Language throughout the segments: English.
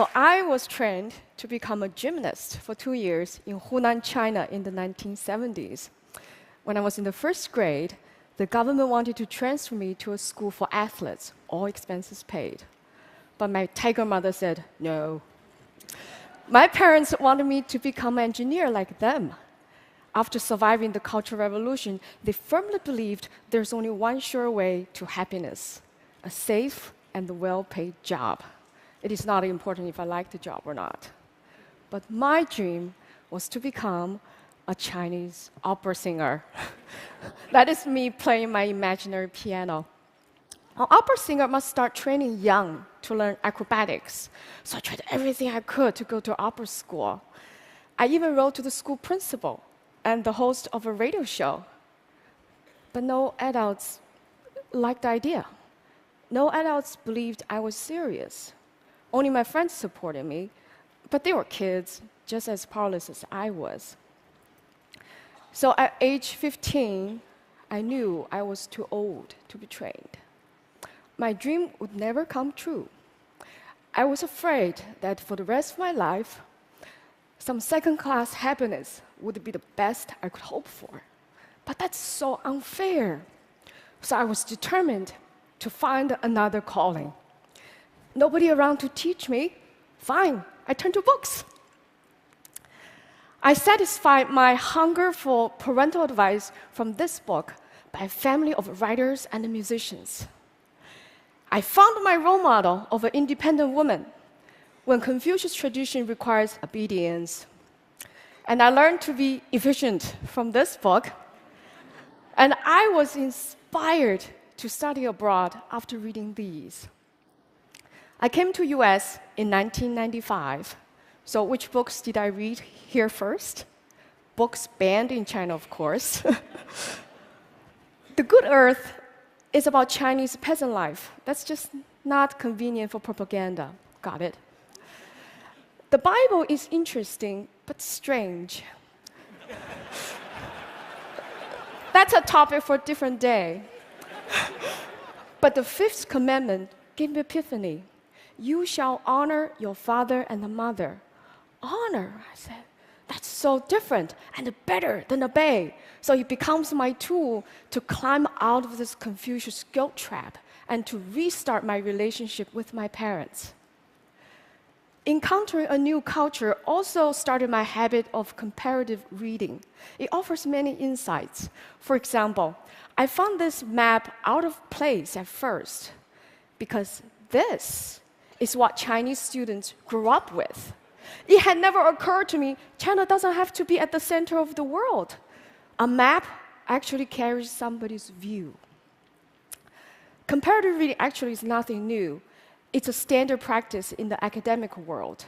So I was trained to become a gymnast for 2 years in Hunan, China in the 1970s. When I was in the first grade, the government wanted to transfer me to a school for athletes, all expenses paid. But my tiger mother said, no. My parents wanted me to become an engineer like them. After surviving the Cultural Revolution, they firmly believed there's only one sure way to happiness, a safe and well-paid job. It is not important if I like the job or not. But my dream was to become a Chinese opera singer. That is me playing my imaginary piano. An opera singer must start training young to learn acrobatics. So I tried everything I could to go to opera school. I even wrote to the school principal and the host of a radio show. But no adults liked the idea. No adults believed I was serious. Only my friends supported me, but they were kids, just as powerless as I was. So at age 15, I knew I was too old to be trained. My dream would never come true. I was afraid that for the rest of my life, some second-class happiness would be the best I could hope for. But that's so unfair. So I was determined to find another calling. Nobody around to teach me? Fine, I turned to books. I satisfied my hunger for parental advice from this book by a family of writers and musicians. I found my role model of an independent woman when Confucius tradition requires obedience. And I learned to be efficient from this book. And I was inspired to study abroad after reading these. I came to US in 1995. So which books did I read here first? Books banned in China, of course. The Good Earth is about Chinese peasant life. That's just not convenient for propaganda. Got it? The Bible is interesting, but strange. That's a topic for a different day. But the fifth commandment gave me epiphany. You shall honor your father and the mother. Honor, I said, that's so different and better than obey. So it becomes my tool to climb out of this Confucius guilt trap and to restart my relationship with my parents. Encountering a new culture also started my habit of comparative reading. It offers many insights. For example, I found this map out of place at first because this is what Chinese students grew up with. It had never occurred to me, China doesn't have to be at the center of the world. A map actually carries somebody's view. Comparative reading actually is nothing new. It's a standard practice in the academic world.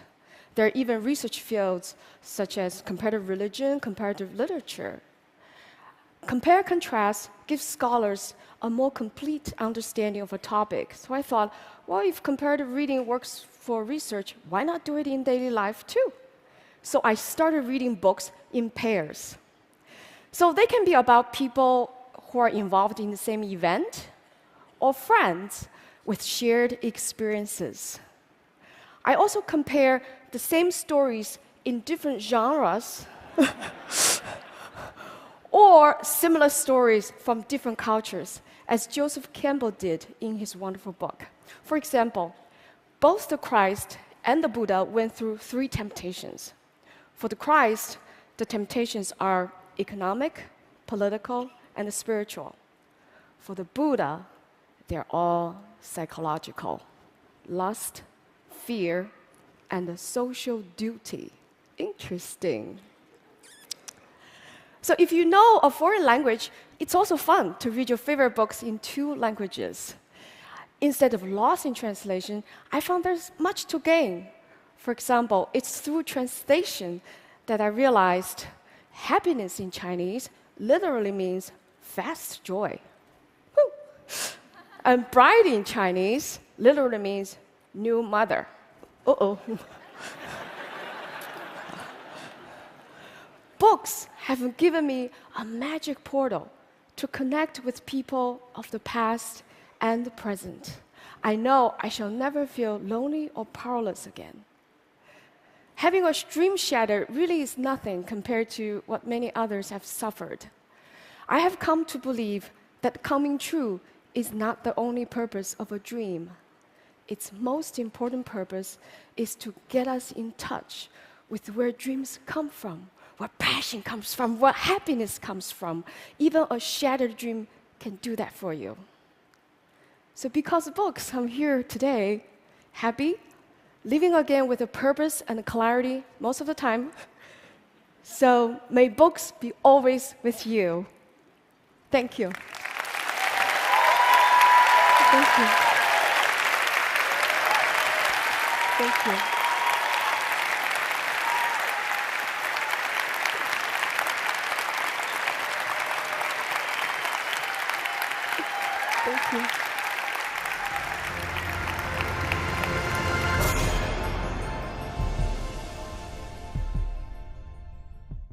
There are even research fields such as comparative religion, comparative literature. Compare-contrast gives scholars a more complete understanding of a topic. So I thought, well, if comparative reading works for research, why not do it in daily life too? So I started reading books in pairs. So they can be about people who are involved in the same event or friends with shared experiences. I also compare the same stories in different genres or similar stories from different cultures, as Joseph Campbell did in his wonderful book. For example, both the Christ and the Buddha went through 3 temptations. For the Christ, the temptations are economic, political, and spiritual. For the Buddha, they're all psychological: lust, fear, and the social duty. Interesting. So if you know a foreign language, it's also fun to read your favorite books in 2 languages. Instead of loss in translation, I found there's much to gain. For example, it's through translation that I realized happiness in Chinese literally means fast joy. Woo. And bride in Chinese literally means new mother. Uh-oh. Books have given me a magic portal to connect with people of the past and the present. I know I shall never feel lonely or powerless again. Having a dream shattered really is nothing compared to what many others have suffered. I have come to believe that coming true is not the only purpose of a dream. Its most important purpose is to get us in touch with where dreams come from, where passion comes from, where happiness comes from. Even a shattered dream can do that for you. So because of books, I'm here today, happy, living again with a purpose and clarity most of the time. So may books be always with you. Thank you. Thank you. Thank you. Thank you.